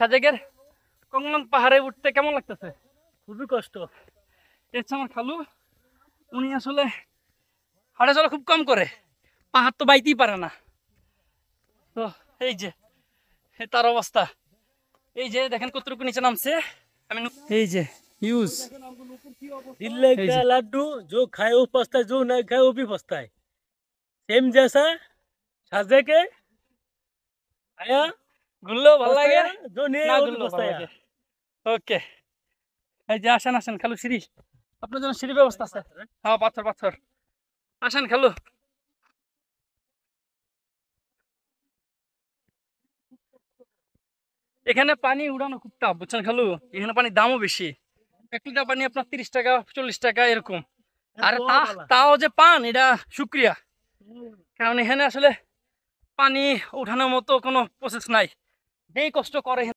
সাজেকের কংলং পাহাড়ে উঠতে কেমন লাগতেছে? খুবই কষ্ট। এর আমার খালু, উনি আসলে হাঁটা চলা খুব কম করে, পাহাড় তো বাইতেই পারে না। তো এই যে তার অবস্থা, এই যে দেখেন কতটুকু নিচে নামছে। আমি এই যে ইউজ दिल्ली का लड्डू जो खाए वो पछताए, जो नहीं खाए वो भी पछताए। सेम जैसा साजे के आया, ঘুরলেও ভালো লাগে, पछताया, जो नहीं না है वो भी ঘুরলেও ভালো पछताया। লাগে। ওকে, এই যে আসেন আসেন খালু, সিঁড়ি, আপনার জন্য সিঁড়ি ব্যবস্থা আছে। হ্যাঁ, পাথর পাথর, আসেন খালু। এখানে পানি উড়ানো খুব টাফ, বুঝছেন খালু? এখানে পানির দামও বেশি। 1 লিটার পানি আপনার 30 টাকা 40 টাকা এরকম। আর তাও যে পান, এটা শুক্রিয়া। কারণ এখানে আসলে পানি উঠানোর মতো কোনো প্রসেস নাই, যেই কষ্ট করে